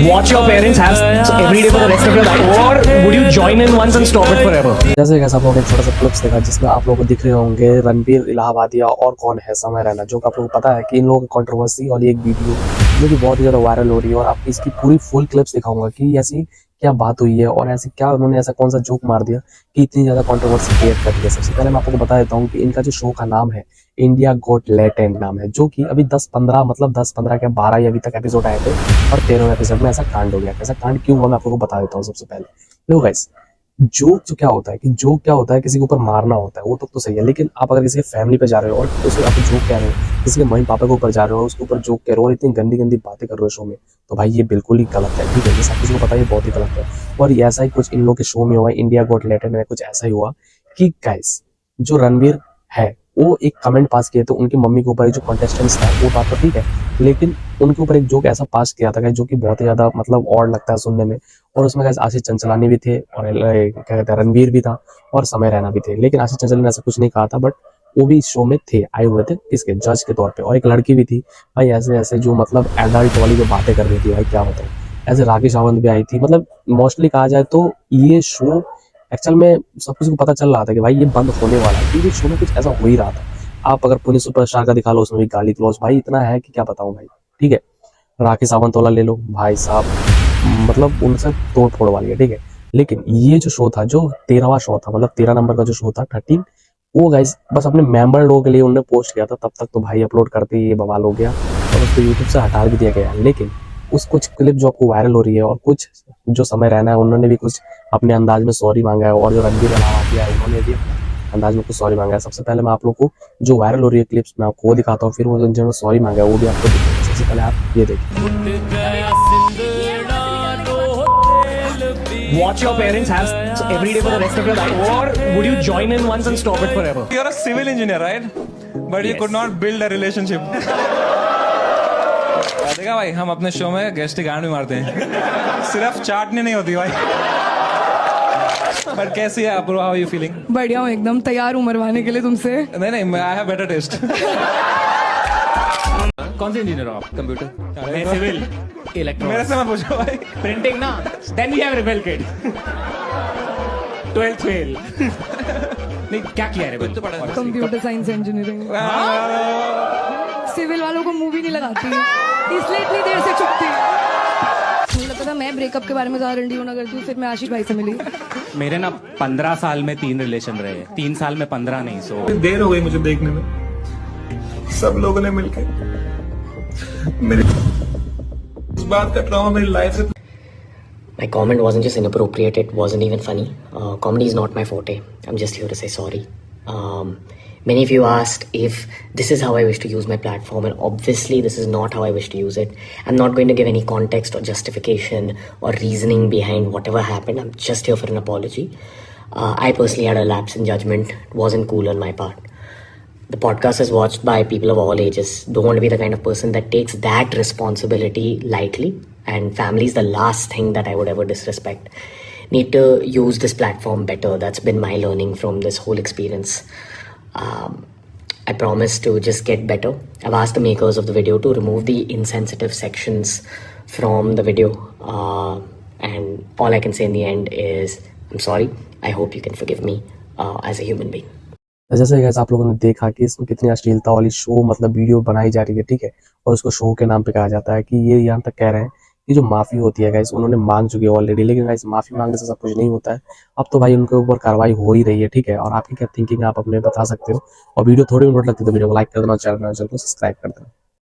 watch your parents have every day for the rest of your life, or would you join in once and stop it forever? जैसे कैसे आप लोगों ने एक छोटा सा क्लिप्स देखा जिसमें आप लोगों को दिख रहे होंगे रणबीर इलाहाबादिया और कौन है समय रैना, जो कि आप लोगों को पता है कि इन लोगों की कंट्रोवर्सी वाली एक वीडियो जो कि बहुत ही ज़्यादा वायरल हो रही है, और आपकी इसकी पूरी फुल क्लिप्स दिखाऊंगा कि ऐसी क्या बात हुई है और ऐसी क्या उन्होंने ऐसा कौन सा जोक मार दिया कि इतनी ज़्यादा कंट्रोवर्सी क्रिएट कर दी है। सबसे पहले मैं आपको बता देता हूँ कि इनका जो शो का नाम है इंडिया गोट लेटेंट नाम है, जो कि अभी 10-15 मतलब 10-15 क्या 12 ही अभी तक एपिसोड आए थे और 13वें एपिसोड में ऐसा कांड हो गया। ऐसा कांड क्यों हुआ मैं आप लोगों को बता देता हूँ। सबसे पहले देखो गाइस, जोक जो क्या होता है कि जोक क्या होता है, किसी के ऊपर मारना होता है, वो तो सही है, लेकिन आप अगर किसी के फैमिली पे जा रहे हो और उसे आप जोक कह रहे हो, किसी के मम्मी पापा के ऊपर जा रहे हो उसके ऊपर जोक कह रहे हो और इतनी गंदी गंदी बातें कर रहे हो शो में, तो भाई ये बिल्कुल ही गलत है। ठीक है, ये सब किसी को पता है, ये बहुत ही गलत है। और ये ऐसा ही कुछ इन लोग के शो में हुआ, इंडिया गॉट लेटेंट में कुछ ऐसा ही हुआ कि गाइस जो रणवीर है वो एक कमेंट पास किए थे उनकी मम्मी के ऊपर, जो कॉन्टेस्टेंट्स था वो बात तो ठीक है, लेकिन उनके ऊपर एक जोक ऐसा पास किया था जो कि बहुत ही ज्यादा मतलब और लगता है सुनने में। और उसमें गाइस आशीष चंचलानी भी थे और क्या कहते हैं रणवीर भी था और समय रैना भी थे, लेकिन आशीष चंचलानी ने ऐसा कुछ नहीं कहा था, बट वो भी इस शो में थे, आए हुए थे किसके जज के तौर पे। और एक लड़की भी थी भाई ऐसे ऐसे जो मतलब एडल्ट वाली जो बातें कर रही थी, भाई क्या बताऊं। ऐसे राकेश सावंत भी आई थी। मतलब मोस्टली कहा जाए तो ये शो एक्चुअल में सब किसी को पता चल रहा था कि भाई ये बंद होने वाला है, क्योंकि शो में कुछ ऐसा हो ही रहा था। आप अगर पुलिस सुपरस्टार का दिखा लो उसमें भी गाली गलौज भाई इतना है कि क्या बताऊं भाई। ठीक है, राकेश सावंत वाला ले लो भाई साहब, मतलब उनसे तोड़ फोड़ वाली है। ठीक है, लेकिन ये जो शो था, जो 13वां शो था, मतलब 13 नंबर का जो शो था 13, वो गाइस बस अपने मेंबर लोगों के लिए उन्होंने पोस्ट किया था। तब तक तो भाई अपलोड करते ही ये बवाल हो गया और उसको यूट्यूब से हटा भी दिया गया। लेकिन उस कुछ क्लिप जो आपको वायरल हो रही है और कुछ जो समय रहना है उन्होंने भी कुछ अपने अंदाज में सॉरी मांगा है, और जो रणबीर इलाहाबादिया है उन्होंने भी अंदाज में कुछ सॉरी मांगा है। सबसे पहले मैं आप लोग को जो वायरल हो रही है क्लिप्स मैं आपको वो दिखाता हूँ, फिर वो जिन्होंने सॉरी मांगा है वो भी आपको दिखाऊंगा। सबसे पहले आप ये देखिए। Watch your parents have every day for the rest of your life, or would you join in once and stop it forever? You're a civil engineer, right? But you could not build a relationship. देखा भाई, हम अपने show में guest की गांड भी मारते हैं, सिर्फ चाटनी नहीं होती भाई। पर कैसी है आप, हाउ आर यू फीलिंग? बढ़िया हूँ, एकदम तैयार हूँ मरवाने के लिए तुमसे। नहीं, आई हैव बेटर टेस्ट। कौन से इंजीनियर हो आप? कंप्यूटर? मैं सिविल इलेक्ट्रॉनिक्स। मेरे से मत पूछो भाई। प्रिंटिंग ना, then we have rebel kid. 12th fail. नहीं क्या किया है rebel? Computer science engineering. Civil वालों को मूवी नहीं लगाती, इसलिए इतनी देर से चुप थी। मुझे लगता था मैं ब्रेकअप के बारे में ज्यादा रंडी होना करती हूँ, फिर मैं आशीष भाई से मिली। मेरे ना 15 साल में 3 रिलेशन रहे, 3 साल में 15 नहीं। सो देर हो गई मुझे देखने में, सब लोगों ने मिलकर मेरी इस बात का ट्रॉमा मेरी लाइफ से। My comment wasn't just inappropriate, it wasn't even funny. Comedy is not my forte. I'm just here to say sorry. Many of you asked if this is how I wish to use my platform, and obviously this is not how I wish to use it. I'm not going to give any context or justification or reasoning behind whatever happened. I'm just here for an apology. I personally had a lapse in judgment. It wasn't cool on my part. The podcast is watched by people of all ages. Don't want to be the kind of person that takes that responsibility lightly. And family is the last thing that I would ever disrespect. Need to use this platform better. That's been my learning from this whole experience. I promise to just get better. I've asked the makers of the video to remove the insensitive sections from the video. And all I can say in the end is, I'm sorry. I hope you can forgive me as a human being. जैसे कि आप लोगों ने देखा कि इसमें कितनी अश्लीलता वाली शो मतलब वीडियो बनाई जा रही है। ठीक है, और उसको शो के नाम पे कहा जाता है कि ये यहाँ तक कह रहे हैं कि जो माफ़ी होती है गाइस उन्होंने मांग चुकी है ऑलरेडी, लेकिन गाइस माफ़ी मांगने से सब कुछ नहीं होता है। अब तो भाई उनके ऊपर कार्रवाई हो ही रही है। ठीक है, और आपकी क्या थिंकिंग आप अपने बता सकते हो, और वीडियो थोड़ी मिनट लगती है तो वीडियो को लाइक कर देना, चैनल को सब्सक्राइब कर देना।